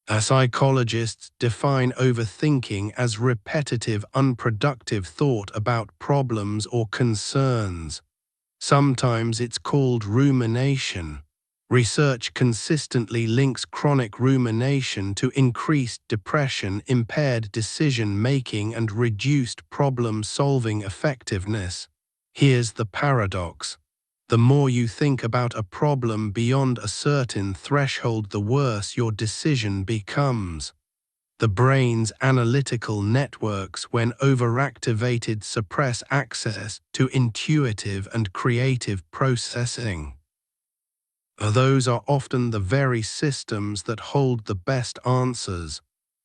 Psychologists define overthinking as repetitive, unproductive thought about problems or concerns. Sometimes it's called rumination. Research consistently links chronic rumination to increased depression, impaired decision-making, and reduced problem-solving effectiveness. Here's the paradox. The more you think about a problem beyond a certain threshold, the worse your decision becomes. The brain's analytical networks, when overactivated, suppress access to intuitive and creative processing. Those are often the very systems that hold the best answers.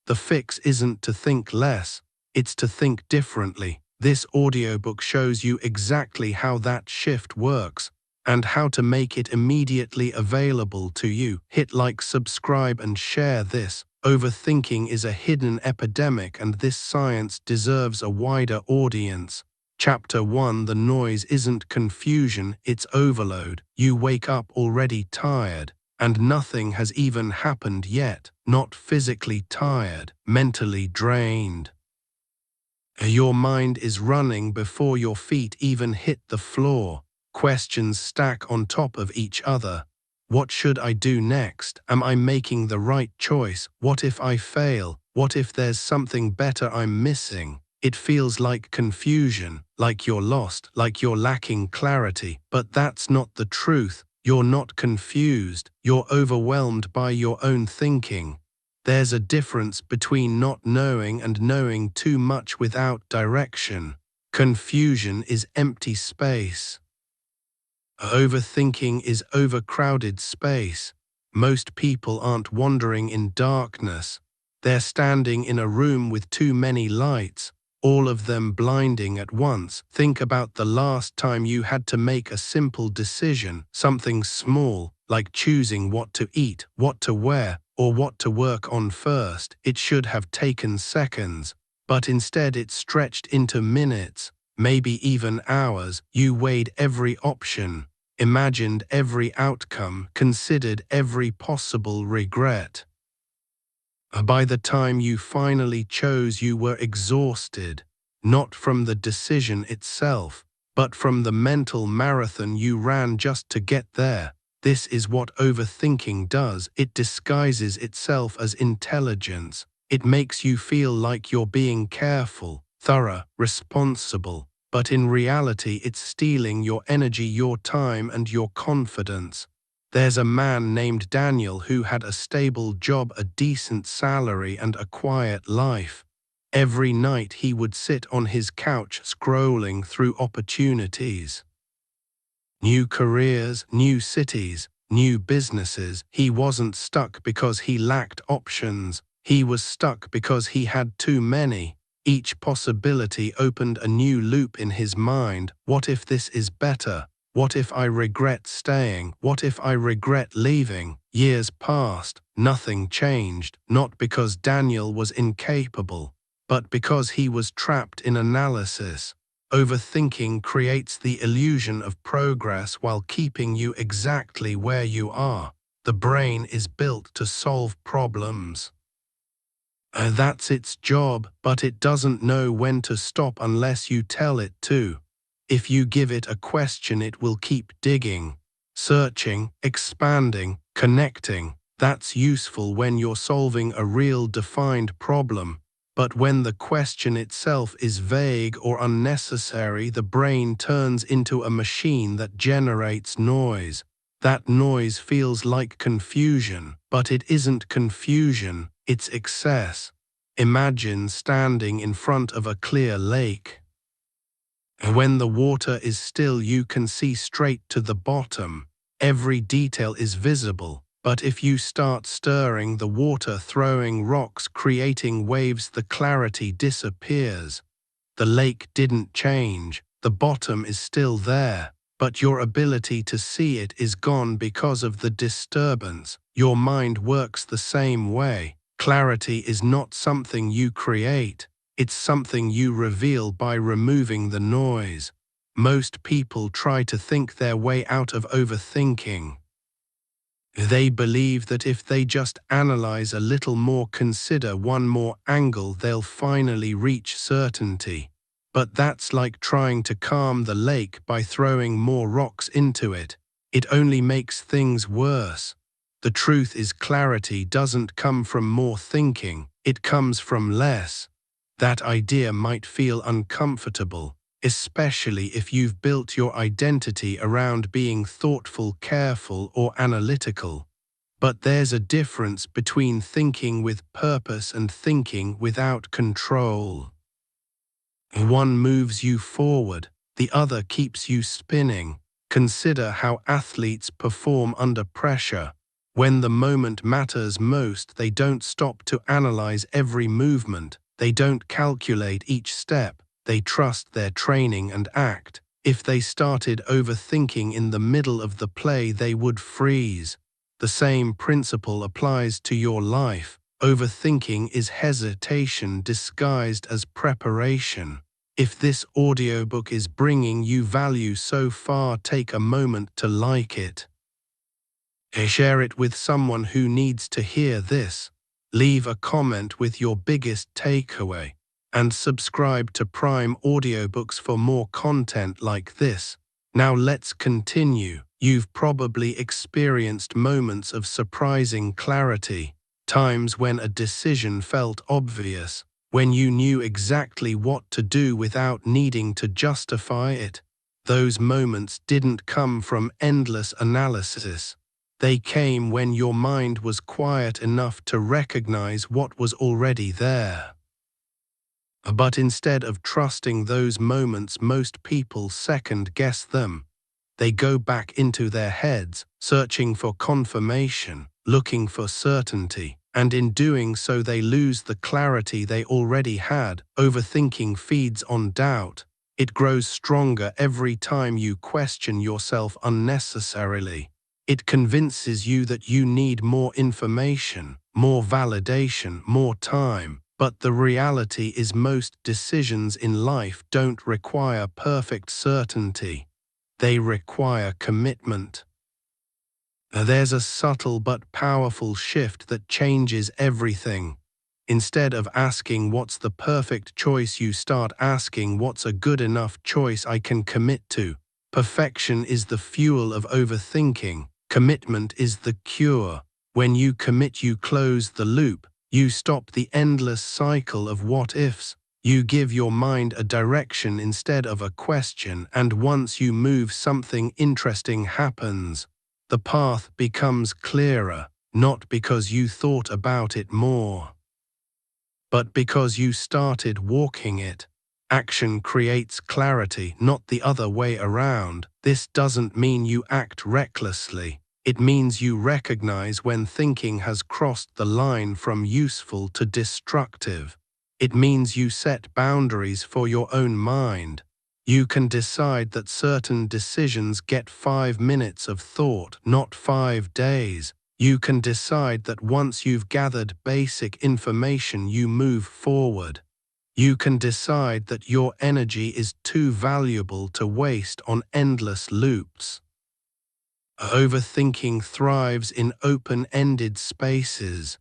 The fix isn't to think less, it's to think differently. This audiobook shows you exactly how that shift works and how to make it immediately available to you. Hit like, subscribe, and share this. Overthinking is a hidden epidemic, and this science deserves a wider audience. Chapter 1. The noise isn't confusion, it's overload. You wake up already tired, and nothing has even happened yet. Not physically tired, mentally drained. Your mind is running before your feet even hit the floor. Questions stack on top of each other. What should I do next? Am I making the right choice? What if I fail? What if there's something better I'm missing? It feels like confusion, like you're lost, like you're lacking clarity. But that's not the truth. You're not confused. You're overwhelmed by your own thinking. There's a difference between not knowing and knowing too much without direction. Confusion is empty space. Overthinking is overcrowded space. Most people aren't wandering in darkness. They're standing in a room with too many lights, all of them blinding at once. Think about the last time you had to make a simple decision, something small, like choosing what to eat, what to wear, or what to work on first. It should have taken seconds, but instead it stretched into minutes, maybe even hours. You weighed every option, imagined every outcome, considered every possible regret. By the time you finally chose, you were exhausted, not from the decision itself, but from the mental marathon you ran just to get there. This is what overthinking does. It disguises itself as intelligence. It makes you feel like you're being careful, thorough, responsible, but in reality it's stealing your energy, your time, and your confidence. There's a man named Daniel who had a stable job, a decent salary, and a quiet life. Every night he would sit on his couch scrolling through opportunities. New careers, new cities, new businesses. He wasn't stuck because he lacked options. He was stuck because he had too many. Each possibility opened a new loop in his mind. What if this is better? What if I regret staying? What if I regret leaving? Years passed, nothing changed, not because Daniel was incapable, but because he was trapped in analysis. Overthinking creates the illusion of progress while keeping you exactly where you are. The brain is built to solve problems. That's its job, but it doesn't know when to stop unless you tell it to. If you give it a question, it will keep digging, searching, expanding, connecting. That's useful when you're solving a real defined problem. But when the question itself is vague or unnecessary, the brain turns into a machine that generates noise. That noise feels like confusion, but it isn't confusion, it's excess. Imagine standing in front of a clear lake. When the water is still, you can see straight to the bottom. Every detail is visible. But if you start stirring the water, throwing rocks, creating waves, the clarity disappears. The lake didn't change. The bottom is still there. But your ability to see it is gone because of the disturbance. Your mind works the same way. Clarity is not something you create. It's something you reveal by removing the noise. Most people try to think their way out of overthinking. They believe that if they just analyze a little more, consider one more angle, they'll finally reach certainty. But that's like trying to calm the lake by throwing more rocks into it. It only makes things worse. The truth is, clarity doesn't come from more thinking, it comes from less. That idea might feel uncomfortable, especially if you've built your identity around being thoughtful, careful, or analytical. But there's a difference between thinking with purpose and thinking without control. One moves you forward, the other keeps you spinning. Consider how athletes perform under pressure. When the moment matters most, they don't stop to analyze every movement. They don't calculate each step. They trust their training and act. If they started overthinking in the middle of the play, they would freeze. The same principle applies to your life. Overthinking is hesitation disguised as preparation. If this audiobook is bringing you value so far, take a moment to like it. Share it with someone who needs to hear this. Leave a comment with your biggest takeaway. And subscribe to Prime Audiobooks for more content like this. Now let's continue. You've probably experienced moments of surprising clarity, times when a decision felt obvious, when you knew exactly what to do without needing to justify it. Those moments didn't come from endless analysis. They came when your mind was quiet enough to recognize what was already there. But instead of trusting those moments, most people second-guess them. They go back into their heads, searching for confirmation, looking for certainty, and in doing so they lose the clarity they already had. Overthinking feeds on doubt. It grows stronger every time you question yourself unnecessarily. It convinces you that you need more information, more validation, more time. But the reality is, most decisions in life don't require perfect certainty. They require commitment. There's a subtle but powerful shift that changes everything. Instead of asking what's the perfect choice, you start asking what's a good enough choice I can commit to. Perfection is the fuel of overthinking. Commitment is the cure. When you commit, you close the loop. You stop the endless cycle of what-ifs. You give your mind a direction instead of a question, and once you move, something interesting happens. The path becomes clearer, not because you thought about it more, but because you started walking it. Action creates clarity, not the other way around. This doesn't mean you act recklessly. It means you recognize when thinking has crossed the line from useful to destructive. It means you set boundaries for your own mind. You can decide that certain decisions get 5 minutes of thought, not 5 days. You can decide that once you've gathered basic information, you move forward. You can decide that your energy is too valuable to waste on endless loops. Overthinking thrives in open-ended spaces.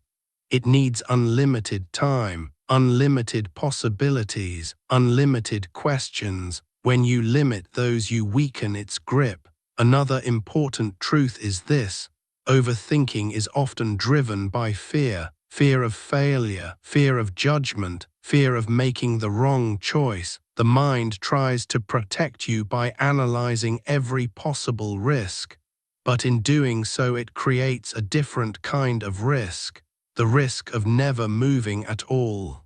It needs unlimited time, unlimited possibilities, unlimited questions. When you limit those, you weaken its grip. Another important truth is this: overthinking is often driven by fear. Fear of failure, fear of judgment, fear of making the wrong choice. The mind tries to protect you by analyzing every possible risk. But in doing so, it creates a different kind of risk. The risk of never moving at all.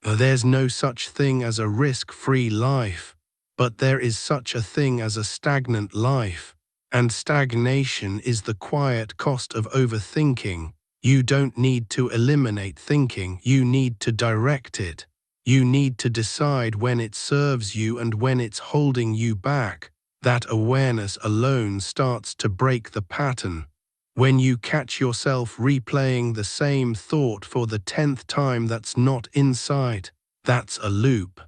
There's no such thing as a risk-free life, but there is such a thing as a stagnant life, and stagnation is the quiet cost of overthinking. You don't need to eliminate thinking, you need to direct it. You need to decide when it serves you and when it's holding you back. That awareness alone starts to break the pattern. When you catch yourself replaying the same thought for the 10th time, that's not insight, that's a loop.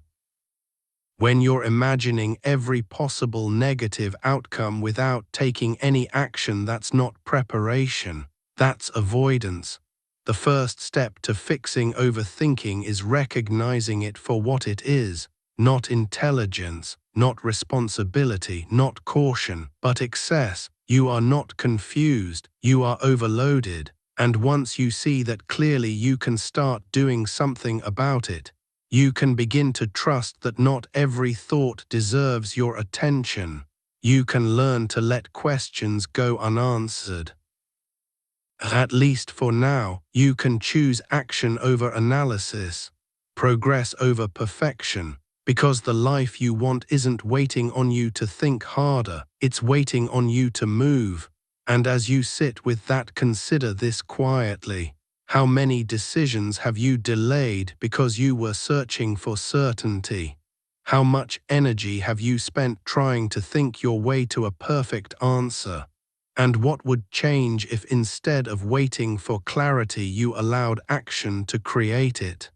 When you're imagining every possible negative outcome without taking any action, that's not preparation, that's avoidance. The first step to fixing overthinking is recognizing it for what it is, not intelligence, not responsibility, not caution, but excess. You are not confused, you are overloaded, and once you see that clearly, you can start doing something about it. You can begin to trust that not every thought deserves your attention. You can learn to let questions go unanswered. At least for now, you can choose action over analysis, progress over perfection, because the life you want isn't waiting on you to think harder, it's waiting on you to move. And as you sit with that, consider this quietly. How many decisions have you delayed because you were searching for certainty? How much energy have you spent trying to think your way to a perfect answer? And what would change if instead of waiting for clarity, you allowed action to create it?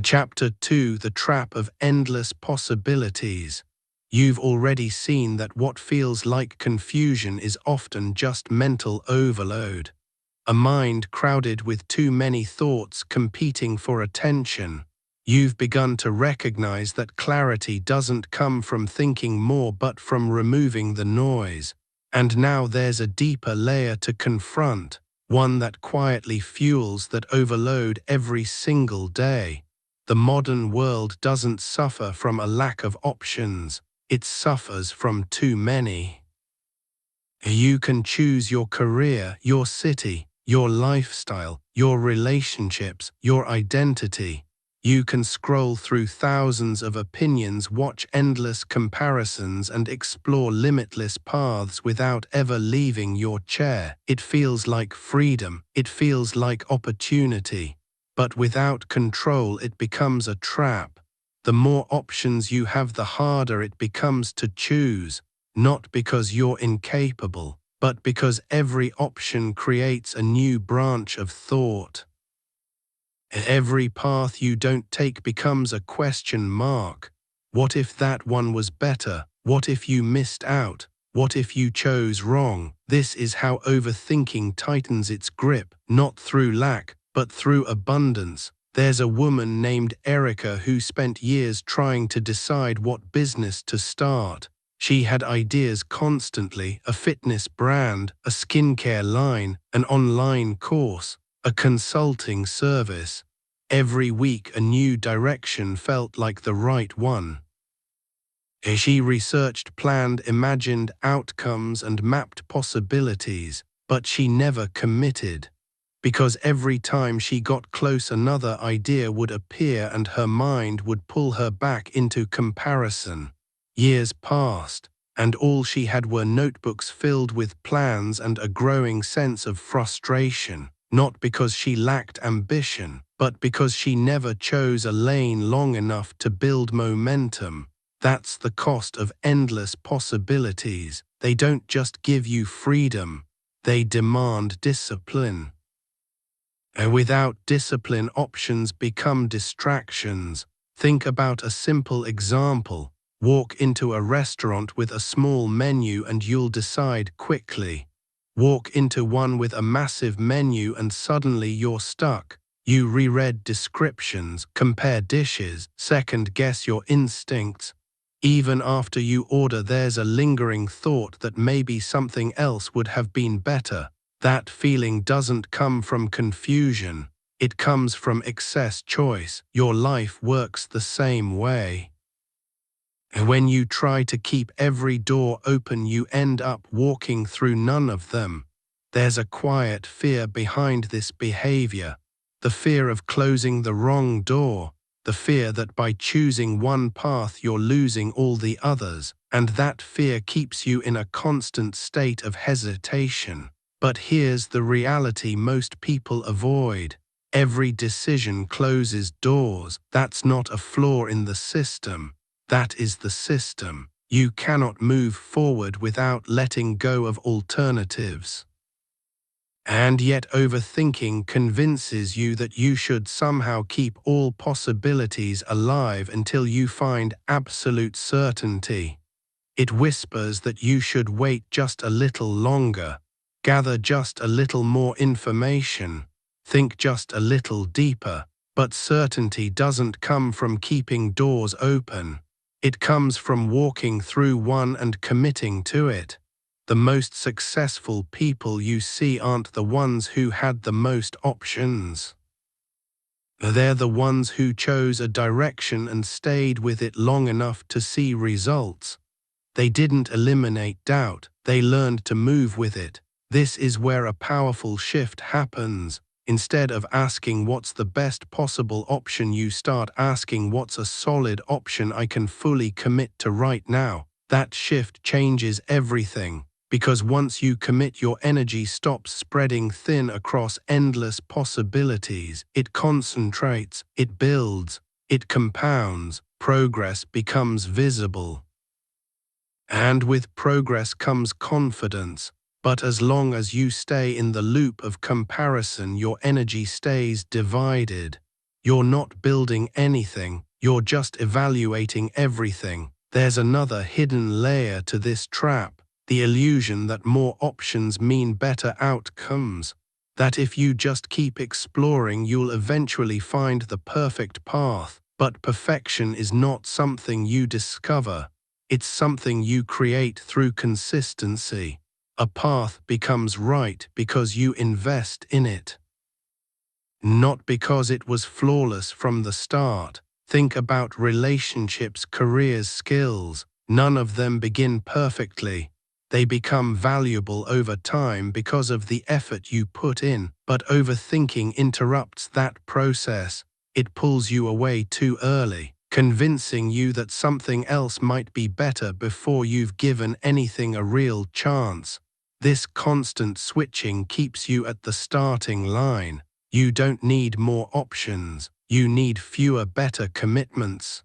Chapter 2: The Trap of Endless Possibilities. You've already seen that what feels like confusion is often just mental overload. A mind crowded with too many thoughts competing for attention. You've begun to recognize that clarity doesn't come from thinking more but from removing the noise. And now there's a deeper layer to confront, one that quietly fuels that overload every single day. The modern world doesn't suffer from a lack of options, it suffers from too many. You can choose your career, your city, your lifestyle, your relationships, your identity. You can scroll through thousands of opinions, watch endless comparisons, and explore limitless paths without ever leaving your chair. It feels like freedom, it feels like opportunity. But without control, it becomes a trap. The more options you have, the harder it becomes to choose. Not because you're incapable, but because every option creates a new branch of thought. Every path you don't take becomes a question mark. What if that one was better? What if you missed out? What if you chose wrong? This is how overthinking tightens its grip, not through lack, but through abundance. There's a woman named Erica who spent years trying to decide what business to start. She had ideas constantly: a fitness brand, a skincare line, an online course, a consulting service. Every week a new direction felt like the right one. She researched, planned, imagined outcomes and mapped possibilities, but she never committed. Because every time she got close, another idea would appear and her mind would pull her back into comparison. Years passed, and all she had were notebooks filled with plans and a growing sense of frustration, not because she lacked ambition, but because she never chose a lane long enough to build momentum. That's the cost of endless possibilities. They don't just give you freedom, they demand discipline. Without discipline, options become distractions. Think about a simple example. Walk into a restaurant with a small menu and you'll decide quickly. Walk into one with a massive menu and suddenly you're stuck. You reread descriptions, compare dishes, second-guess your instincts. Even after you order, there's a lingering thought that maybe something else would have been better. That feeling doesn't come from confusion, it comes from excess choice. Your life works the same way. When you try to keep every door open, you end up walking through none of them. There's a quiet fear behind this behavior, the fear of closing the wrong door, the fear that by choosing one path you're losing all the others, and that fear keeps you in a constant state of hesitation. But here's the reality most people avoid. Every decision closes doors. That's not a flaw in the system. That is the system. You cannot move forward without letting go of alternatives. And yet overthinking convinces you that you should somehow keep all possibilities alive until you find absolute certainty. It whispers that you should wait just a little longer, gather just a little more information, think just a little deeper. But certainty doesn't come from keeping doors open. It comes from walking through one and committing to it. The most successful people you see aren't the ones who had the most options. They're the ones who chose a direction and stayed with it long enough to see results. They didn't eliminate doubt, they learned to move with it. This is where a powerful shift happens. Instead of asking what's the best possible option, you start asking what's a solid option I can fully commit to right now. That shift changes everything, because once you commit, your energy stops spreading thin across endless possibilities. It concentrates, it builds, it compounds. Progress becomes visible. And with progress comes confidence. But as long as you stay in the loop of comparison, your energy stays divided. You're not building anything, you're just evaluating everything. There's another hidden layer to this trap, the illusion that more options mean better outcomes. That if you just keep exploring, you'll eventually find the perfect path. But perfection is not something you discover. It's something you create through consistency. A path becomes right because you invest in it, not because it was flawless from the start. Think about relationships, careers, skills. None of them begin perfectly. They become valuable over time because of the effort you put in. But overthinking interrupts that process. It pulls you away too early, convincing you that something else might be better before you've given anything a real chance. This constant switching keeps you at the starting line. You don't need more options, you need fewer better commitments.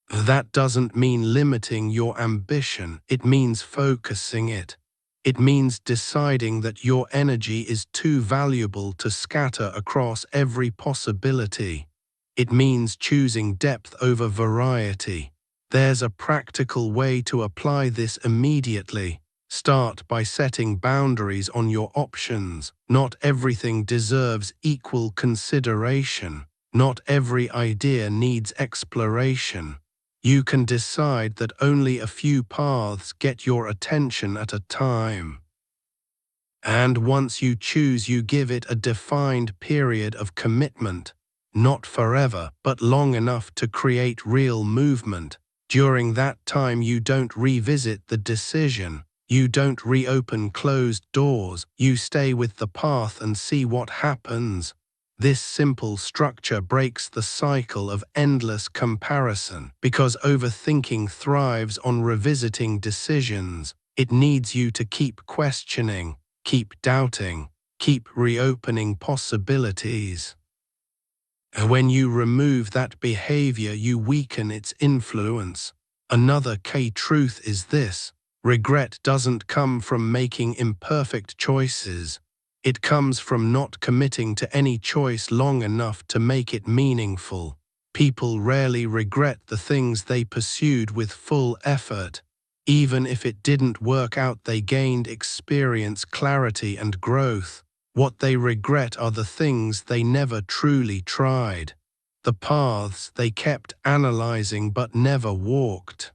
That doesn't mean limiting your ambition, it means focusing it. It means deciding that your energy is too valuable to scatter across every possibility. It means choosing depth over variety. There's a practical way to apply this immediately. Start by setting boundaries on your options. Not everything deserves equal consideration. Not every idea needs exploration. You can decide that only a few paths get your attention at a time. And once you choose, you give it a defined period of commitment. Not forever, but long enough to create real movement. During that time, you don't revisit the decision. You don't reopen closed doors. You stay with the path and see what happens. This simple structure breaks the cycle of endless comparison. Because overthinking thrives on revisiting decisions, it needs you to keep questioning, keep doubting, keep reopening possibilities. When you remove that behavior, you weaken its influence. Another key truth is this: regret doesn't come from making imperfect choices. It comes from not committing to any choice long enough to make it meaningful. People rarely regret the things they pursued with full effort. Even if it didn't work out, they gained experience, clarity, and growth. What they regret are the things they never truly tried, the paths they kept analyzing but never walked.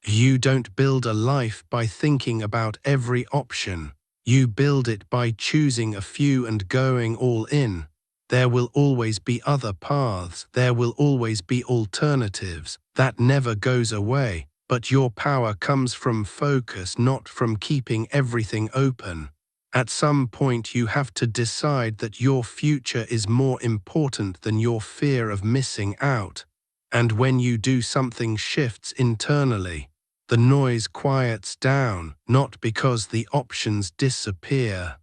You don't build a life by thinking about every option. You build it by choosing a few and going all in. There will always be other paths. There will always be alternatives. That never goes away. But your power comes from focus, not from keeping everything open. At some point, you have to decide that your future is more important than your fear of missing out. And when you do, something shifts internally. The noise quiets down, not because the options disappear,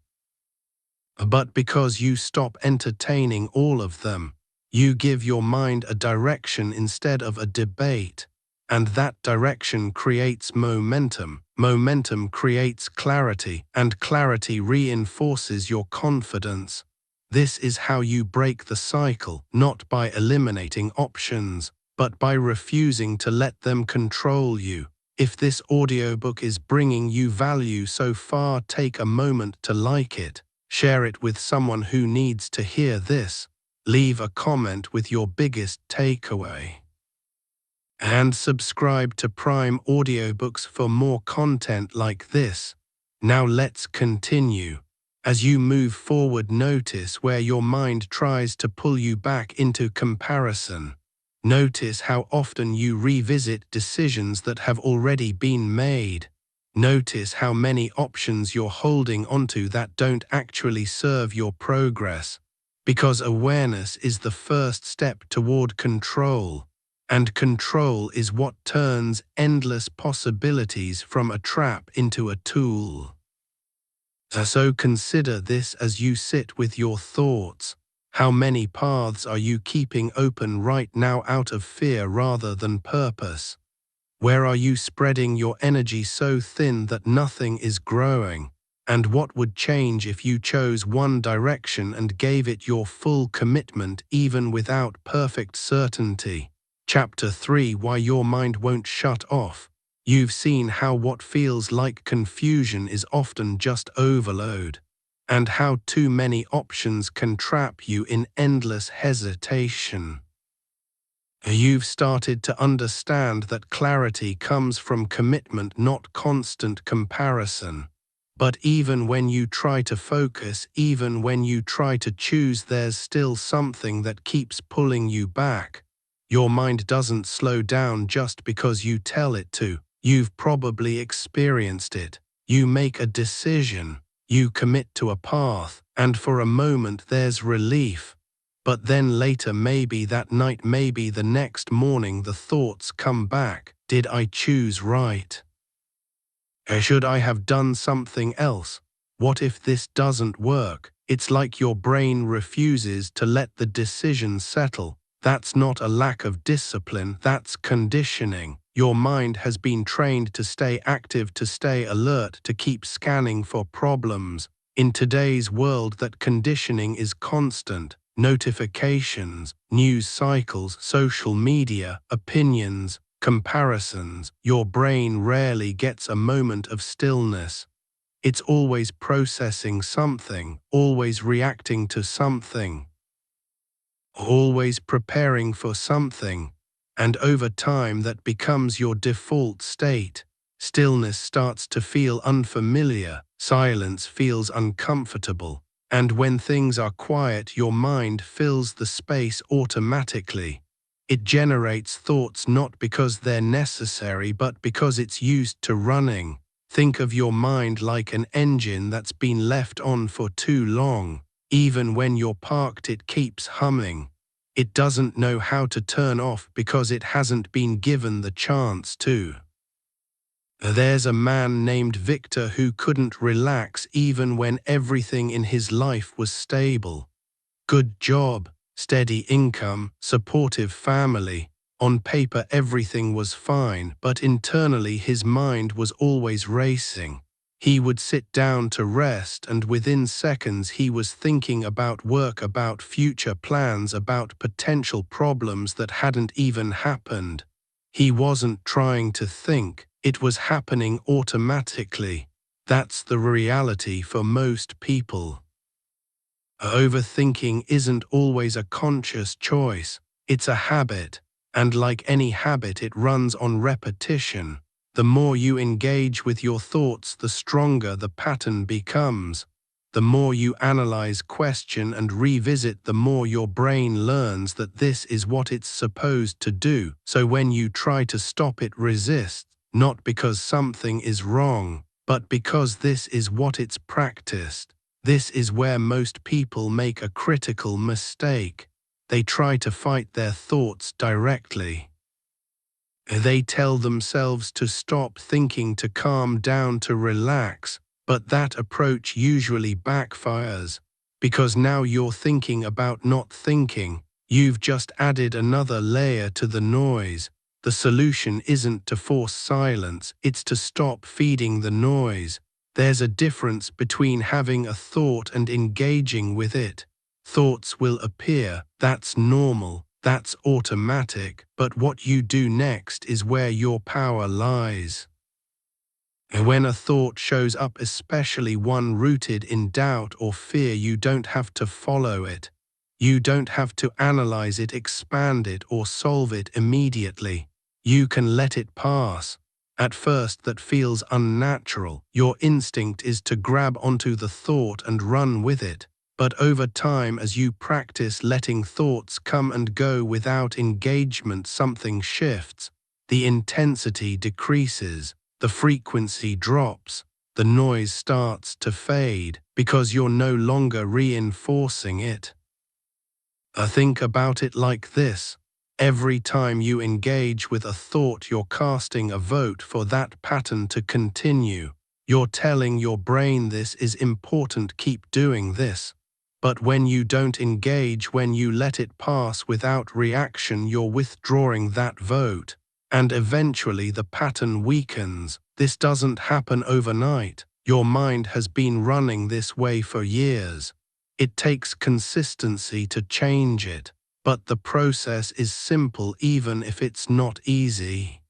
but because you stop entertaining all of them. You give your mind a direction instead of a debate. And that direction creates momentum. Momentum creates clarity, and clarity reinforces your confidence. This is how you break the cycle, not by eliminating options, but by refusing to let them control you. If this audiobook is bringing you value so far, take a moment to like it. Share it with someone who needs to hear this. Leave a comment with your biggest takeaway. And subscribe to Prime Audiobooks for more content like this. Now let's continue. As you move forward, notice where your mind tries to pull you back into comparison. Notice how often you revisit decisions that have already been made. Notice how many options you're holding onto that don't actually serve your progress. Because awareness is the first step toward control. And control is what turns endless possibilities from a trap into a tool. So consider this as you sit with your thoughts. How many paths are you keeping open right now out of fear rather than purpose? Where are you spreading your energy so thin that nothing is growing? And what would change if you chose one direction and gave it your full commitment even without perfect certainty? Chapter 3: Why Your Mind Won't Shut Off. You've seen how what feels like confusion is often just overload, and how too many options can trap you in endless hesitation. You've started to understand that clarity comes from commitment, not constant comparison. But even when you try to focus, even when you try to choose, there's still something that keeps pulling you back. Your mind doesn't slow down just because you tell it to. You've probably experienced it. You make a decision, you commit to a path, and for a moment there's relief. But then later, maybe that night, maybe the next morning, the thoughts come back. Did I choose right? Should I have done something else? What if this doesn't work? It's like your brain refuses to let the decision settle. That's not a lack of discipline, that's conditioning. Your mind has been trained to stay active, to stay alert, to keep scanning for problems. In today's world, that conditioning is constant. Notifications, news cycles, social media, opinions, comparisons. Your brain rarely gets a moment of stillness. It's always processing something, always reacting to something, always preparing for something. And over time, that becomes your default state. Stillness starts to feel unfamiliar, silence feels uncomfortable. And when things are quiet, your mind fills the space automatically. It generates thoughts not because they're necessary, but because it's used to running. Think of your mind like an engine that's been left on for too long. Even when you're parked, it keeps humming. It doesn't know how to turn off because it hasn't been given the chance to. There's a man named Victor who couldn't relax even when everything in his life was stable. Good job, steady income, supportive family. On paper everything was fine, but internally his mind was always racing. He would sit down to rest, and within seconds he was thinking about work, about future plans, about potential problems that hadn't even happened. He wasn't trying to think, it was happening automatically. That's the reality for most people. Overthinking isn't always a conscious choice, it's a habit, and like any habit, it runs on repetition. The more you engage with your thoughts, the stronger the pattern becomes. The more you analyze, question, and revisit, the more your brain learns that this is what it's supposed to do. So when you try to stop, it resists, not because something is wrong, but because this is what it's practiced. This is where most people make a critical mistake. They try to fight their thoughts directly. They tell themselves to stop thinking, to calm down, to relax, but that approach usually backfires, because now you're thinking about not thinking. You've just added another layer to the noise. The solution isn't to force silence, it's to stop feeding the noise. There's a difference between having a thought and engaging with it. Thoughts will appear, that's normal, that's automatic, but what you do next is where your power lies. When a thought shows up, especially one rooted in doubt or fear, you don't have to follow it. You don't have to analyze it, expand it, or solve it immediately. You can let it pass. At first, that feels unnatural. Your instinct is to grab onto the thought and run with it. But over time, as you practice letting thoughts come and go without engagement, something shifts. The intensity decreases. The frequency drops, the noise starts to fade, because you're no longer reinforcing it. Think about it like this. Every time you engage with a thought, you're casting a vote for that pattern to continue. You're telling your brain this is important, keep doing this. But when you don't engage, when you let it pass without reaction, you're withdrawing that vote. And eventually the pattern weakens. This doesn't happen overnight. Your mind has been running this way for years. It takes consistency to change it, but the process is simple even if it's not easy.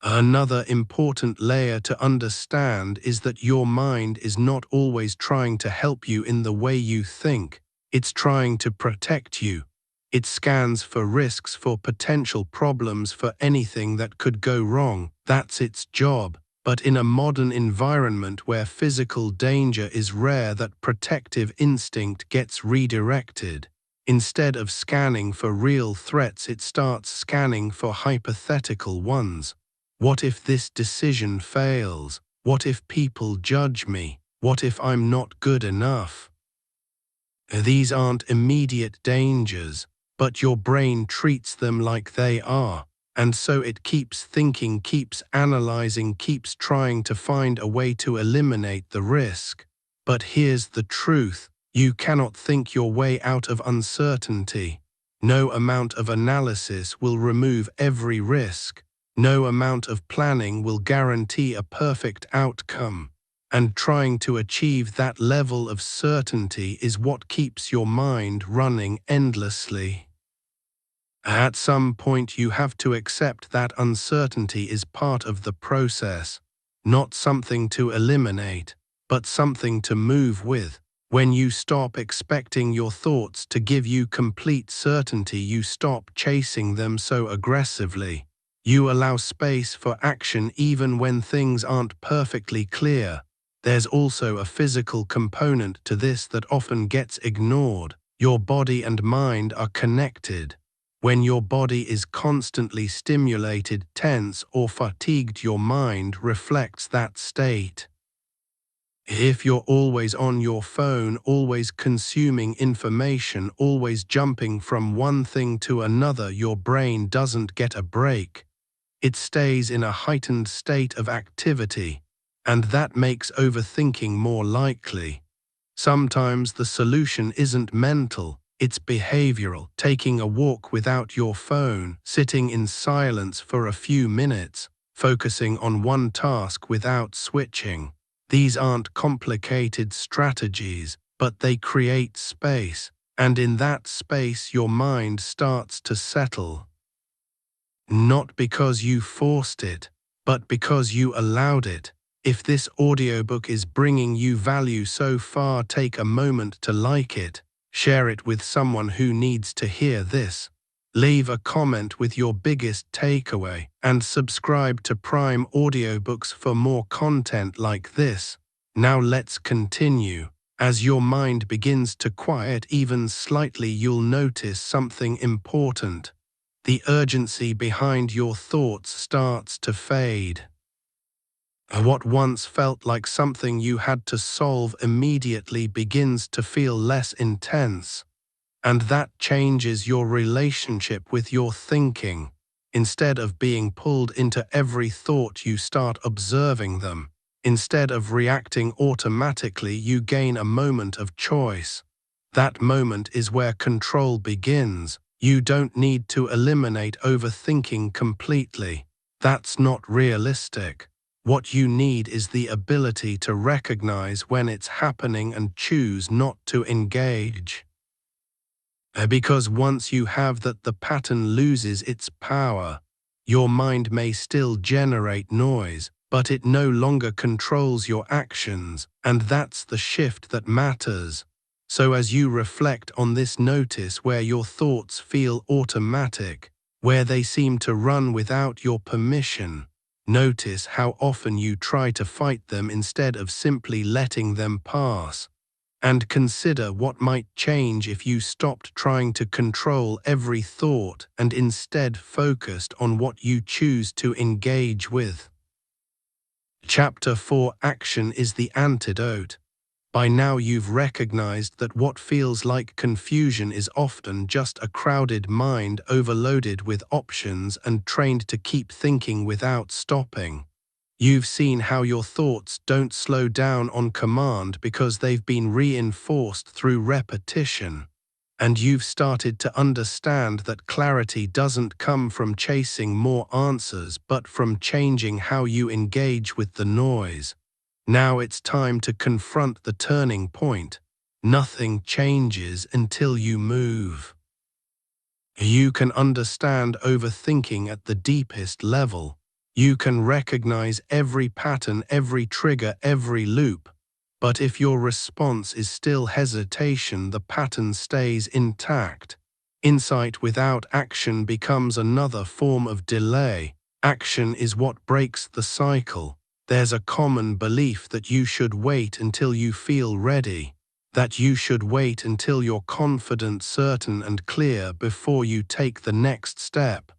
Another important layer to understand is that your mind is not always trying to help you in the way you think. It's trying to protect you. It scans for risks, for potential problems, for anything that could go wrong. That's its job. But in a modern environment where physical danger is rare, that protective instinct gets redirected. Instead of scanning for real threats, it starts scanning for hypothetical ones. What if this decision fails? What if people judge me? What if I'm not good enough? These aren't immediate dangers, but your brain treats them like they are. And so it keeps thinking, keeps analyzing, keeps trying to find a way to eliminate the risk. But here's the truth: you cannot think your way out of uncertainty. No amount of analysis will remove every risk. No amount of planning will guarantee a perfect outcome. And trying to achieve that level of certainty is what keeps your mind running endlessly. At some point, you have to accept that uncertainty is part of the process, not something to eliminate, but something to move with. When you stop expecting your thoughts to give you complete certainty, you stop chasing them so aggressively. You allow space for action even when things aren't perfectly clear. There's also a physical component to this that often gets ignored. Your body and mind are connected. When your body is constantly stimulated, tense, or fatigued, your mind reflects that state. If you're always on your phone, always consuming information, always jumping from one thing to another, your brain doesn't get a break. It stays in a heightened state of activity, and that makes overthinking more likely. Sometimes the solution isn't mental, it's behavioral. Taking a walk without your phone, sitting in silence for a few minutes, focusing on one task without switching. These aren't complicated strategies, but they create space, and in that space your mind starts to settle. Not because you forced it, but because you allowed it. If this audiobook is bringing you value so far, take a moment to like it, share it with someone who needs to hear this. Leave a comment with your biggest takeaway, and subscribe to Prime Audiobooks for more content like this. Now let's continue. As your mind begins to quiet even slightly, you'll notice something important. The urgency behind your thoughts starts to fade. What once felt like something you had to solve immediately begins to feel less intense. And that changes your relationship with your thinking. Instead of being pulled into every thought, you start observing them. Instead of reacting automatically, you gain a moment of choice. That moment is where control begins. You don't need to eliminate overthinking completely. That's not realistic. What you need is the ability to recognize when it's happening and choose not to engage. Because once you have that, the pattern loses its power. Your mind may still generate noise, but it no longer controls your actions, and that's the shift that matters. So as you reflect on this, notice where your thoughts feel automatic, where they seem to run without your permission. Notice how often you try to fight them instead of simply letting them pass. And consider what might change if you stopped trying to control every thought and instead focused on what you choose to engage with. Chapter 4: Action is the Antidote. By now you've recognized that what feels like confusion is often just a crowded mind overloaded with options and trained to keep thinking without stopping. You've seen how your thoughts don't slow down on command because they've been reinforced through repetition. And you've started to understand that clarity doesn't come from chasing more answers but from changing how you engage with the noise. Now it's time to confront the turning point. Nothing changes until you move. You can understand overthinking at the deepest level. You can recognize every pattern, every trigger, every loop. But if your response is still hesitation, the pattern stays intact. Insight without action becomes another form of delay. Action is what breaks the cycle. There's a common belief that you should wait until you feel ready, that you should wait until you're confident, certain, and clear before you take the next step.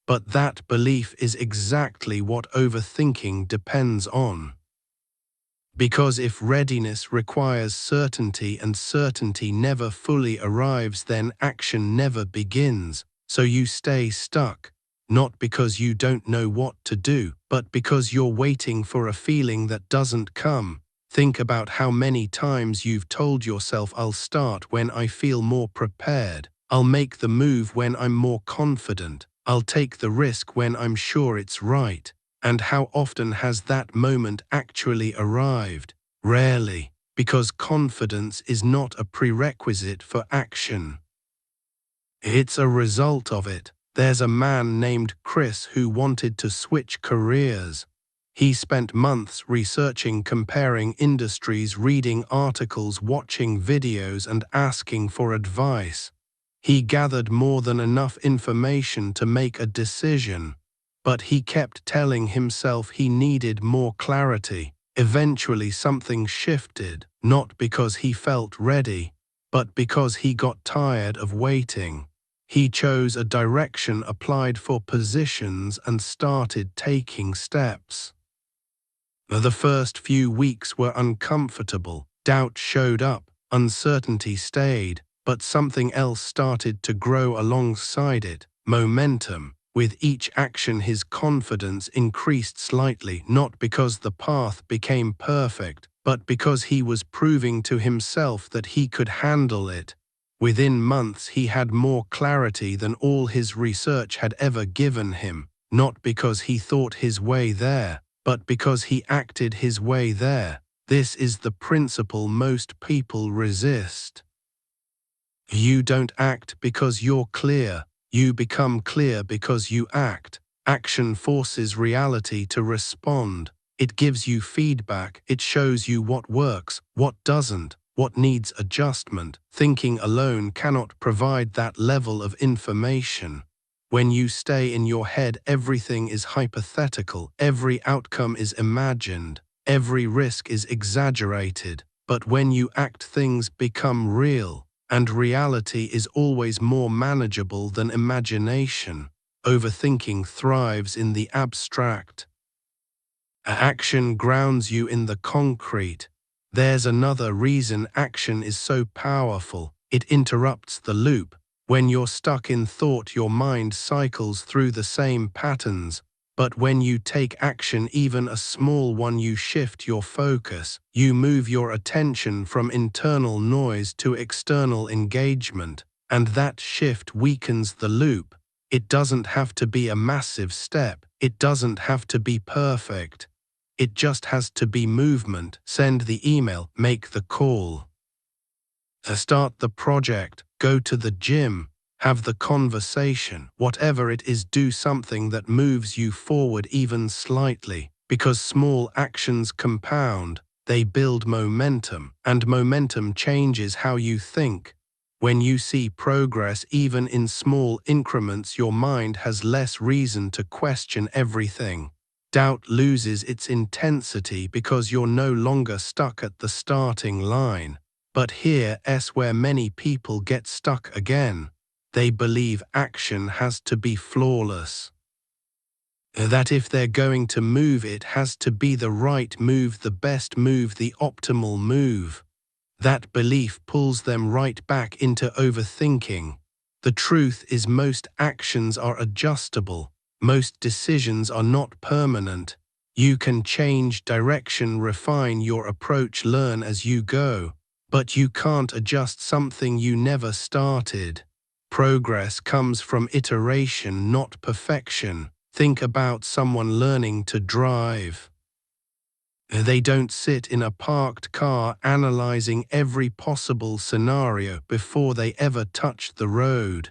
But that belief is exactly what overthinking depends on. Because if readiness requires certainty and certainty never fully arrives, then action never begins, so you stay stuck. Not because you don't know what to do, but because you're waiting for a feeling that doesn't come. Think about how many times you've told yourself, I'll start when I feel more prepared. I'll make the move when I'm more confident. I'll take the risk when I'm sure it's right. And how often has that moment actually arrived? Rarely, because confidence is not a prerequisite for action. It's a result of it. There's a man named Chris who wanted to switch careers. He spent months researching, comparing industries, reading articles, watching videos, and asking for advice. He gathered more than enough information to make a decision, but he kept telling himself he needed more clarity. Eventually something shifted, not because he felt ready, but because he got tired of waiting. He chose a direction, applied for positions, and started taking steps. The first few weeks were uncomfortable. Doubt showed up, uncertainty stayed, but something else started to grow alongside it: momentum. With each action his confidence increased slightly, not because the path became perfect, but because he was proving to himself that he could handle it. Within months he had more clarity than all his research had ever given him, not because he thought his way there, but because he acted his way there. This is the principle most people resist. You don't act because you're clear. You become clear because you act. Action forces reality to respond. It gives you feedback. It shows you what works, what doesn't, what needs adjustment. Thinking alone cannot provide that level of information. When you stay in your head, everything is hypothetical. Every outcome is imagined. Every risk is exaggerated. But when you act, things become real. And reality is always more manageable than imagination. Overthinking thrives in the abstract. Action grounds you in the concrete. There's another reason action is so powerful. It interrupts the loop. When you're stuck in thought, your mind cycles through the same patterns. But when you take action, even a small one, you shift your focus. You move your attention from internal noise to external engagement. And that shift weakens the loop. It doesn't have to be a massive step. It doesn't have to be perfect. It just has to be movement. Send the email, make the call. Start the project, go to the gym, have the conversation. Whatever it is, do something that moves you forward even slightly. Because small actions compound, they build momentum, and momentum changes how you think. When you see progress even in small increments, your mind has less reason to question everything. Doubt loses its intensity because you're no longer stuck at the starting line. But here's where many people get stuck again. They believe action has to be flawless. That if they're going to move, it has to be the right move, the best move, the optimal move. That belief pulls them right back into overthinking. The truth is, most actions are adjustable. Most decisions are not permanent. You can change direction, refine your approach, learn as you go. But you can't adjust something you never started. Progress comes from iteration, not perfection. Think about someone learning to drive. They don't sit in a parked car analyzing every possible scenario before they ever touch the road.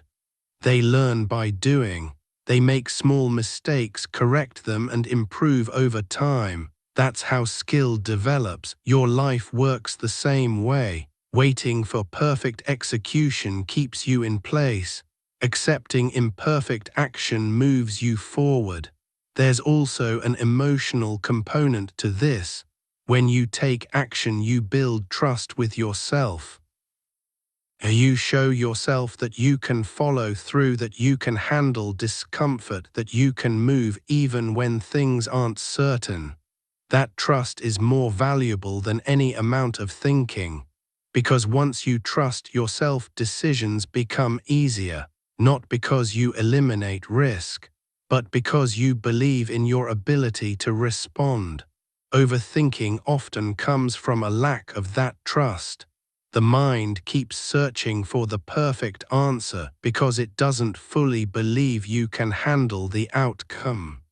They learn by doing. They make small mistakes, correct them, and improve over time. That's how skill develops. Your life works the same way. Waiting for perfect execution keeps you in place. Accepting imperfect action moves you forward. There's also an emotional component to this. When you take action, you build trust with yourself. You show yourself that you can follow through, that you can handle discomfort, that you can move even when things aren't certain. That trust is more valuable than any amount of thinking. Because once you trust yourself, decisions become easier, not because you eliminate risk, but because you believe in your ability to respond. Overthinking often comes from a lack of that trust. The mind keeps searching for the perfect answer because it doesn't fully believe you can handle the outcome.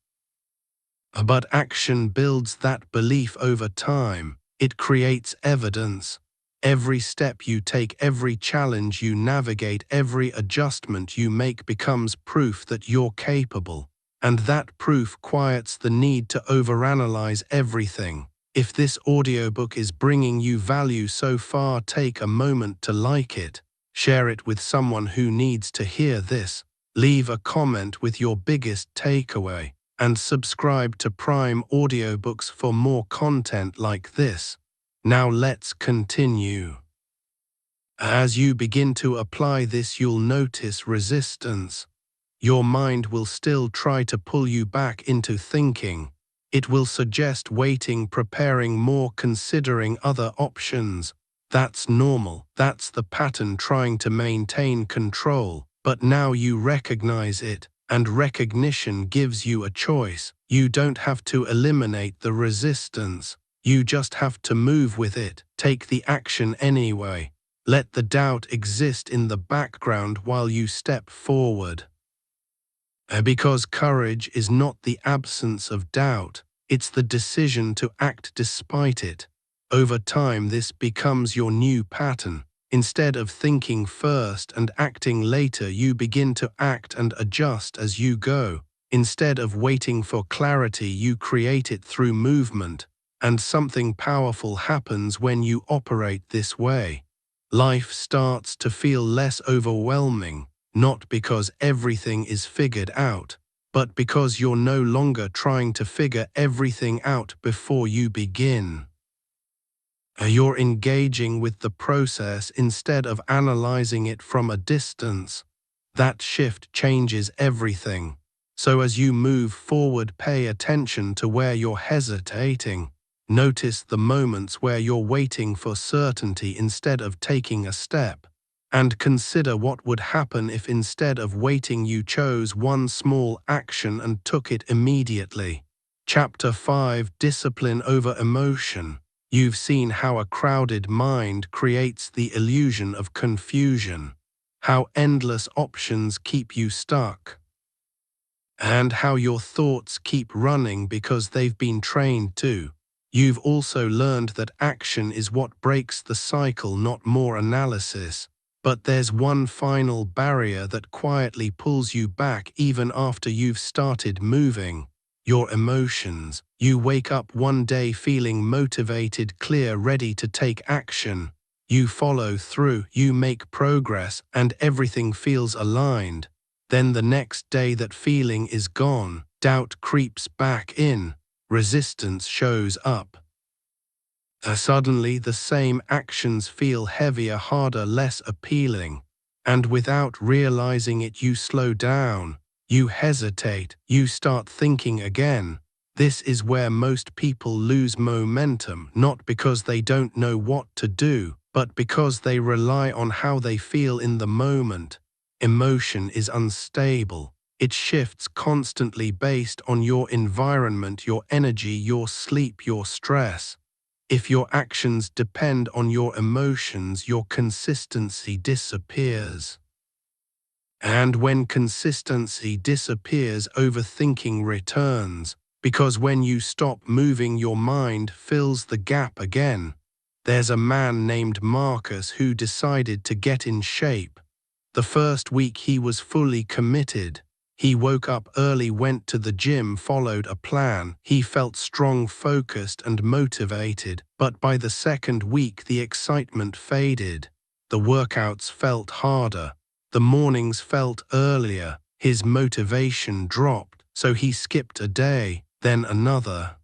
But action builds that belief over time. It creates evidence. Every step you take, every challenge you navigate, every adjustment you make becomes proof that you're capable. And that proof quiets the need to overanalyze everything. If this audiobook is bringing you value so far, take a moment to like it. Share it with someone who needs to hear this. Leave a comment with your biggest takeaway. And subscribe to Prime Audiobooks for more content like this. Now let's continue. As you begin to apply this, you'll notice resistance. Your mind will still try to pull you back into thinking. It will suggest waiting, preparing more, considering other options. That's normal. That's the pattern, trying to maintain control. But now you recognize it, and recognition gives you a choice. You don't have to eliminate the resistance. You just have to move with it. Take the action anyway. Let the doubt exist in the background while you step forward. Because courage is not the absence of doubt, it's the decision to act despite it. Over time, this becomes your new pattern. Instead of thinking first and acting later, you begin to act and adjust as you go. Instead of waiting for clarity, you create it through movement. And something powerful happens when you operate this way. Life starts to feel less overwhelming. Not because everything is figured out, but because you're no longer trying to figure everything out before you begin. You're engaging with the process instead of analyzing it from a distance. That shift changes everything. So as you move forward, pay attention to where you're hesitating. Notice the moments where you're waiting for certainty instead of taking a step. And consider what would happen if instead of waiting you chose one small action and took it immediately. Chapter 5: Discipline over Emotion. You've seen how a crowded mind creates the illusion of confusion. how endless options keep you stuck, and how your thoughts keep running because they've been trained to. You've also learned that action is what breaks the cycle, not more analysis. But there's one final barrier that quietly pulls you back even after you've started moving: your emotions. You wake up one day feeling motivated, clear, ready to take action. You follow through, you make progress, and everything feels aligned. Then the next day that feeling is gone, doubt creeps back in, resistance shows up. Suddenly the same actions feel heavier, harder, less appealing. And without realizing it, you slow down, you hesitate, you start thinking again. This is where most people lose momentum, not because they don't know what to do, but because they rely on how they feel in the moment. Emotion is unstable. It shifts constantly based on your environment, your energy, your sleep, your stress. If your actions depend on your emotions, your consistency disappears. And when consistency disappears, overthinking returns, because when you stop moving, your mind fills the gap again. There's a man named Marcus who decided to get in shape. The first week he was fully committed. He woke up early, went to the gym, followed a plan. He felt strong, focused, and motivated. But by the second week, the excitement faded. The workouts felt harder. The mornings felt earlier. His motivation dropped, so he skipped a day, then another.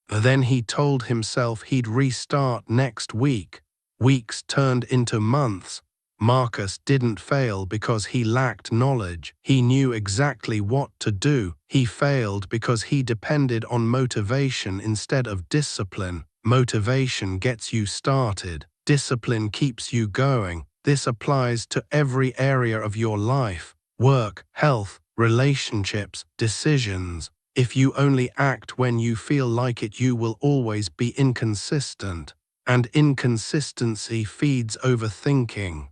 Then he told himself he'd restart next week. Weeks turned into months. Marcus didn't fail because he lacked knowledge. He knew exactly what to do. He failed because he depended on motivation instead of discipline. Motivation gets you started. Discipline keeps you going. This applies to every area of your life: work, health, relationships, decisions. If you only act when you feel like it, you will always be inconsistent. And inconsistency feeds overthinking.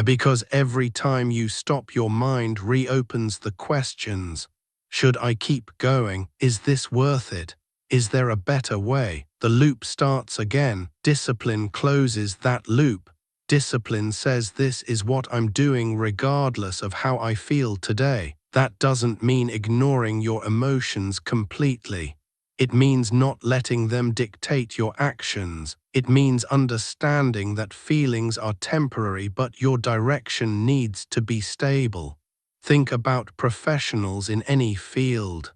Because every time you stop, your mind reopens the questions. Should I keep going? Is this worth it? Is there a better way? The loop starts again. Discipline closes that loop. Discipline says, this is what I'm doing regardless of how I feel today. That doesn't mean ignoring your emotions completely. It means not letting them dictate your actions. It means understanding that feelings are temporary, but your direction needs to be stable. Think about professionals in any field.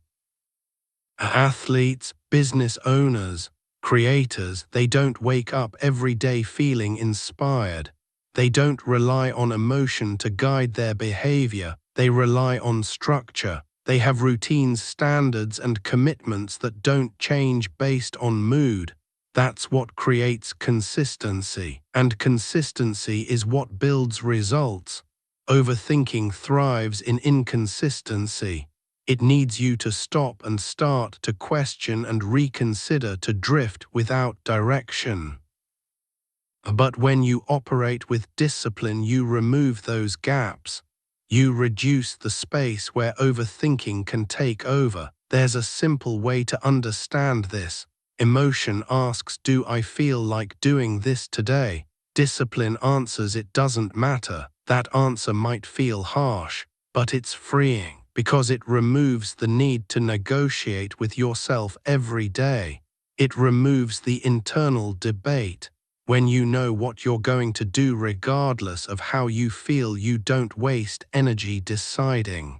Athletes, business owners, creators. They don't wake up every day feeling inspired. They don't rely on emotion to guide their behavior. They rely on structure. They have routines, standards, and commitments that don't change based on mood. That's what creates consistency. And consistency is what builds results. Overthinking thrives in inconsistency. It needs you to stop and start, to question and reconsider, to drift without direction. But when you operate with discipline, you remove those gaps. You reduce the space where overthinking can take over. There's a simple way to understand this. Emotion asks, do I feel like doing this today? Discipline answers, it doesn't matter. That answer might feel harsh, but it's freeing, because it removes the need to negotiate with yourself every day. It removes the internal debate. When you know what you're going to do regardless of how you feel, you don't waste energy deciding.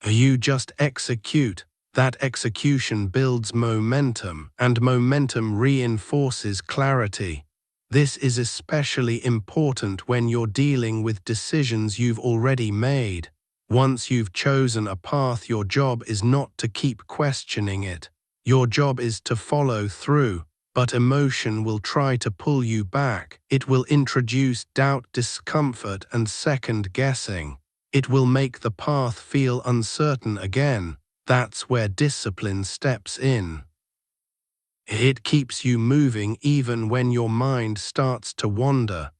You just execute. That execution builds momentum, and momentum reinforces clarity. This is especially important when you're dealing with decisions you've already made. Once you've chosen a path, your job is not to keep questioning it. Your job is to follow through. But emotion will try to pull you back. It will introduce doubt, discomfort, and second guessing. It will make the path feel uncertain again. That's where discipline steps in. It keeps you moving even when your mind starts to wander.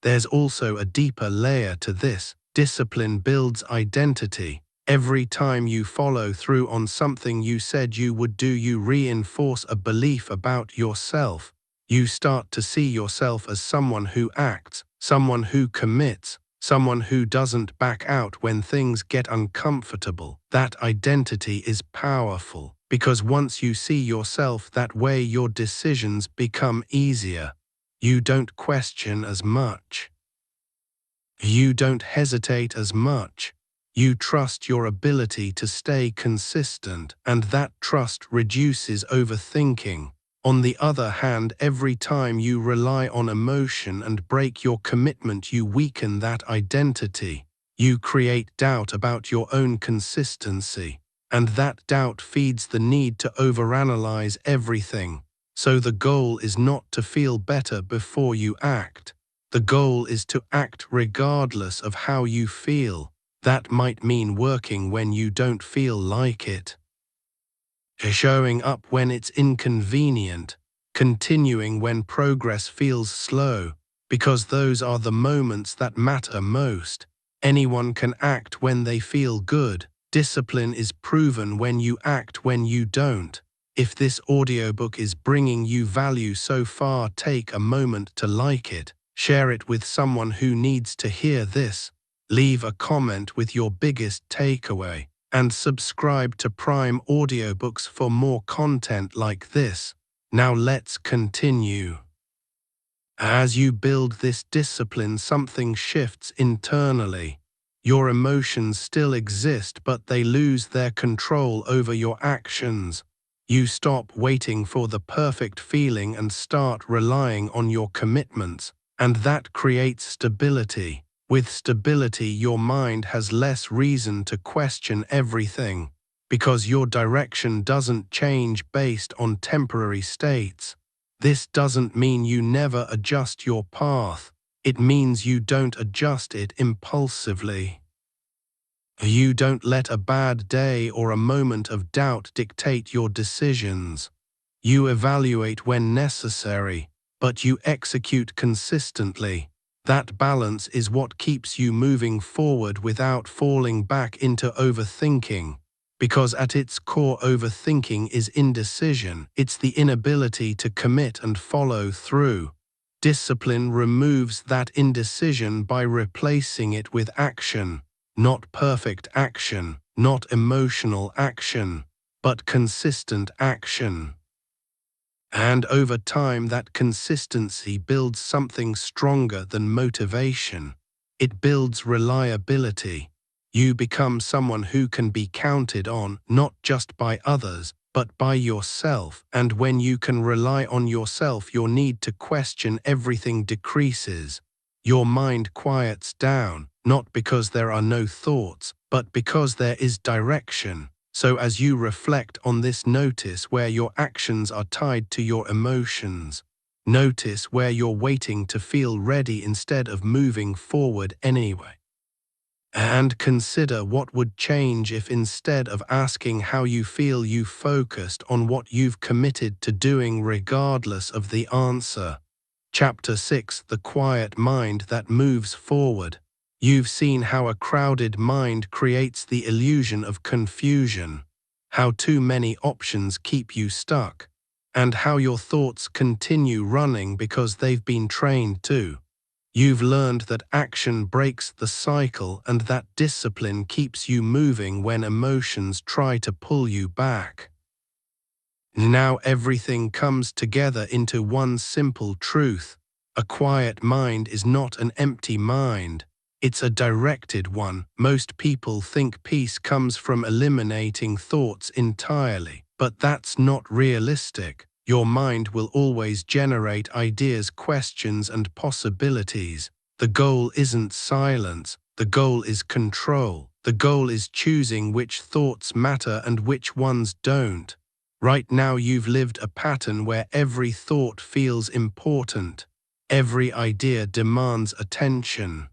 There's also a deeper layer to this. Discipline builds identity. Every time you follow through on something you said you would do, you reinforce a belief about yourself. You start to see yourself as someone who acts, someone who commits, someone who doesn't back out when things get uncomfortable. That identity is powerful, because once you see yourself that way, your decisions become easier. You don't question as much. You don't hesitate as much. You trust your ability to stay consistent, and that trust reduces overthinking. On the other hand, every time you rely on emotion and break your commitment, you weaken that identity. You create doubt about your own consistency, and that doubt feeds the need to overanalyze everything. So the goal is not to feel better before you act. The goal is to act regardless of how you feel. That might mean working when you don't feel like it, showing up when it's inconvenient, continuing when progress feels slow, because those are the moments that matter most. Anyone can act when they feel good. Discipline is proven when you act when you don't. If this audiobook is bringing you value so far, take a moment to like it, share it with someone who needs to hear this, leave a comment with your biggest takeaway, and subscribe to Prime Audiobooks for more content like this. Now let's continue. As you build this discipline, something shifts internally. Your emotions still exist, but they lose their control over your actions. You stop waiting for the perfect feeling and start relying on your commitments, and that creates stability. With stability, your mind has less reason to question everything, because your direction doesn't change based on temporary states. This doesn't mean you never adjust your path. It means you don't adjust it impulsively. You don't let a bad day or a moment of doubt dictate your decisions. You evaluate when necessary, but you execute consistently. That balance is what keeps you moving forward without falling back into overthinking. Because at its core, overthinking is indecision. It's the inability to commit and follow through. Discipline removes that indecision by replacing it with action. Not perfect action, not emotional action, but consistent action. And over time, that consistency builds something stronger than motivation. It builds reliability. You become someone who can be counted on, not just by others, but by yourself. And when you can rely on yourself, your need to question everything decreases. Your mind quiets down, not because there are no thoughts, but because there is direction. So as you reflect on this, notice where your actions are tied to your emotions. Notice where you're waiting to feel ready instead of moving forward anyway. And consider what would change if, instead of asking how you feel, you focused on what you've committed to doing regardless of the answer. Chapter 6: The Quiet Mind That Moves Forward. You've seen how a crowded mind creates the illusion of confusion, how too many options keep you stuck, and how your thoughts continue running because they've been trained to. You've learned that action breaks the cycle and that discipline keeps you moving when emotions try to pull you back. Now everything comes together into one simple truth. A quiet mind is not an empty mind. It's a directed one. Most people think peace comes from eliminating thoughts entirely, but that's not realistic. Your mind will always generate ideas, questions, and possibilities. The goal isn't silence. The goal is control. The goal is choosing which thoughts matter and which ones don't. Right now you've lived a pattern where every thought feels important. Every idea demands attention.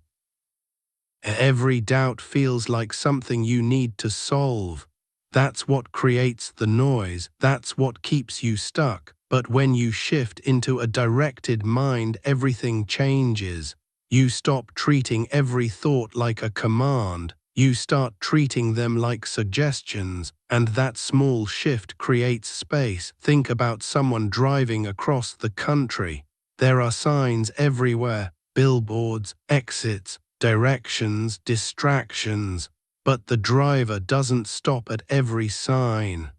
Every doubt feels like something you need to solve. That's what creates the noise. That's what keeps you stuck. But when you shift into a directed mind, everything changes. You stop treating every thought like a command. You start treating them like suggestions, and that small shift creates space. Think about someone driving across the country. There are signs everywhere, billboards, exits, directions, distractions, but the driver doesn't stop at every sign.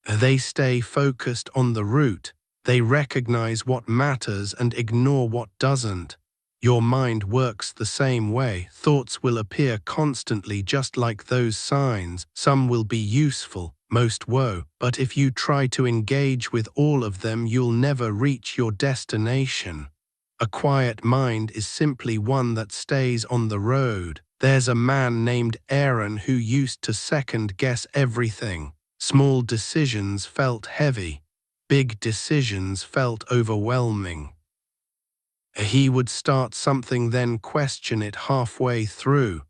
They stay focused on the route. They recognize what matters and ignore what doesn't. Your mind works the same way. Thoughts will appear constantly just like those signs. Some will be useful, most won't. But if you try to engage with all of them, you'll never reach your destination. A quiet mind is simply one that stays on the road. There's a man named Aaron who used to second-guess everything. Small decisions felt heavy. Big decisions felt overwhelming. He would start something, then question it halfway through.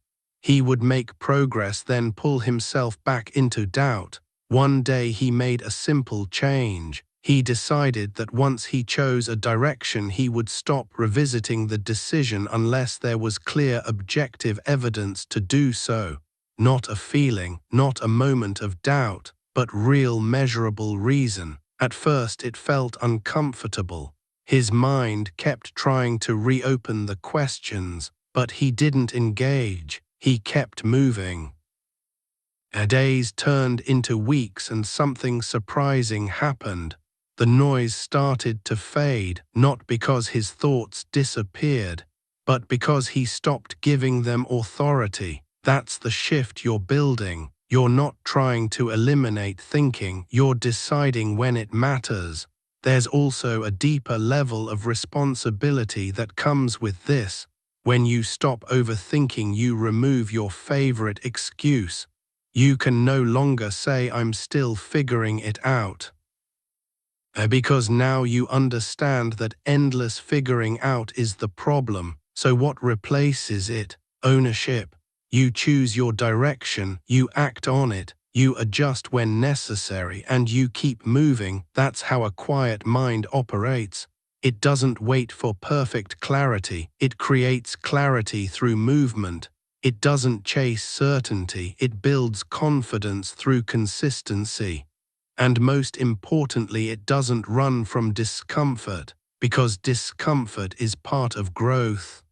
He would make progress, then pull himself back into doubt. One day he made a simple change. He decided that once he chose a direction, he would stop revisiting the decision unless there was clear objective evidence to do so. Not a feeling, not a moment of doubt, but real measurable reason. At first it felt uncomfortable. His mind kept trying to reopen the questions, but he didn't engage. He kept moving. Days turned into weeks and something surprising happened. The noise started to fade, not because his thoughts disappeared, but because he stopped giving them authority. That's the shift you're building. You're not trying to eliminate thinking, you're deciding when it matters. There's also a deeper level of responsibility that comes with this. When you stop overthinking, you remove your favorite excuse. You can no longer say, "I'm still figuring it out." Because now you understand that endless figuring out is the problem. So what replaces it? Ownership. You choose your direction, you act on it, you adjust when necessary, and you keep moving. That's how a quiet mind operates. It doesn't wait for perfect clarity. It creates clarity through movement. It doesn't chase certainty. It builds confidence through consistency. And most importantly, it doesn't run from discomfort, because discomfort is part of growth.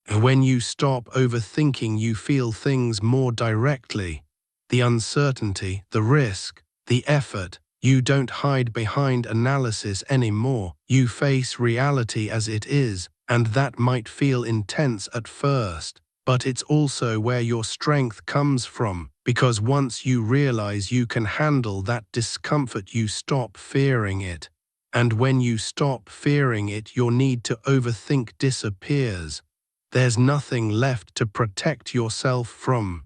When you stop overthinking, you feel things more directly. The uncertainty, the risk, the effort. You don't hide behind analysis anymore. You face reality as it is, and that might feel intense at first. But it's also where your strength comes from, because once you realize you can handle that discomfort, you stop fearing it. And when you stop fearing it, your need to overthink disappears. There's nothing left to protect yourself from.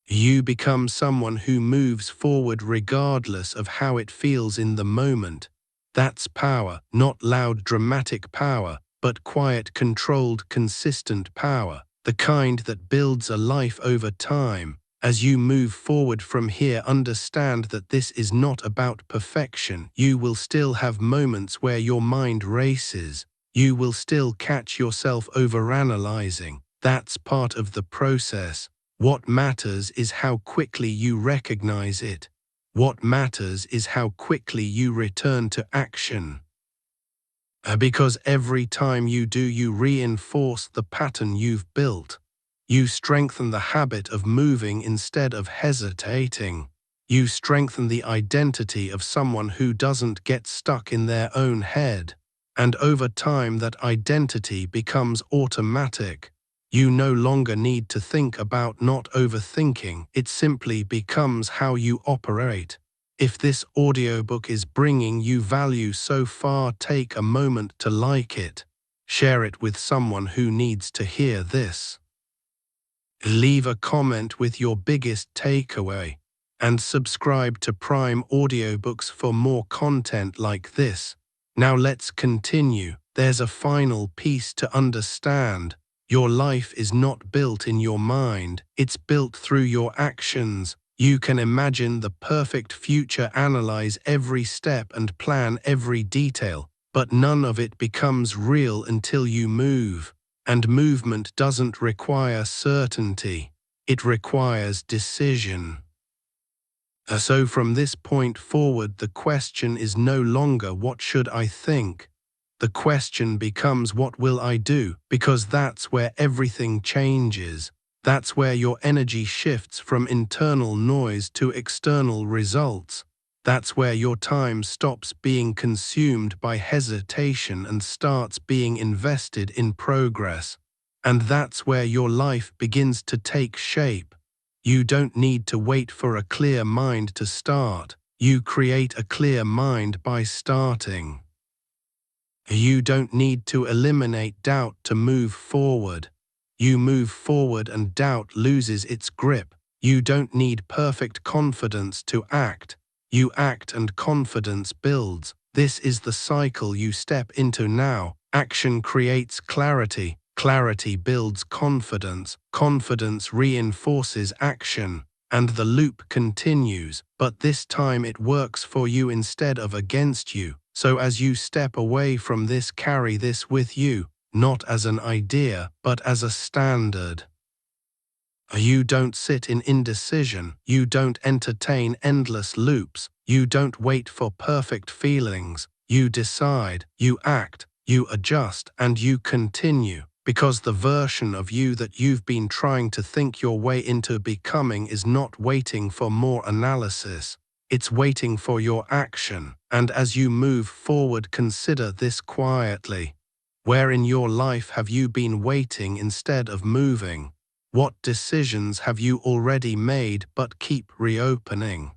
You become someone who moves forward regardless of how it feels in the moment. That's power, not loud dramatic power, but quiet, controlled, consistent power, the kind that builds a life over time. As you move forward from here, understand that this is not about perfection. You will still have moments where your mind races. You will still catch yourself overanalyzing. That's part of the process. What matters is how quickly you recognize it. What matters is how quickly you return to action. Because every time you do, you reinforce the pattern you've built. You strengthen the habit of moving instead of hesitating. You strengthen the identity of someone who doesn't get stuck in their own head. And over time, that identity becomes automatic. You no longer need to think about not overthinking. It simply becomes how you operate. If this audiobook is bringing you value so far, take a moment to like it. Share it with someone who needs to hear this. Leave a comment with your biggest takeaway. And subscribe to Prime Audiobooks for more content like this. Now let's continue. There's a final piece to understand. Your life is not built in your mind. It's built through your actions. You can imagine the perfect future, analyze every step, and plan every detail. but none of it becomes real until you move. And movement doesn't require certainty. It requires decision. So from this point forward, the question is no longer what should I think? The question becomes what will I do? Because that's where everything changes. That's where your energy shifts from internal noise to external results. That's where your time stops being consumed by hesitation and starts being invested in progress. And that's where your life begins to take shape. You don't need to wait for a clear mind to start. You create a clear mind by starting. You don't need to eliminate doubt to move forward. You move forward and doubt loses its grip. You don't need perfect confidence to act. You act and confidence builds. This is the cycle you step into now. Action creates clarity. Clarity builds confidence. Confidence reinforces action. And the loop continues, but this time it works for you instead of against you. So as you step away from this, carry this with you, not as an idea, but as a standard. You don't sit in indecision. You don't entertain endless loops. You don't wait for perfect feelings. You decide, you act, you adjust, and you continue. Because the version of you that you've been trying to think your way into becoming is not waiting for more analysis. It's waiting for your action. And as you move forward, consider this quietly. Where in your life have you been waiting instead of moving? What decisions have you already made but keep reopening?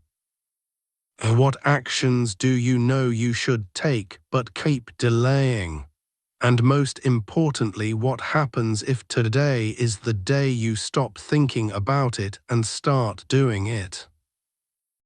What actions do you know you should take but keep delaying? And most importantly, what happens if today is the day you stop thinking about it and start doing it?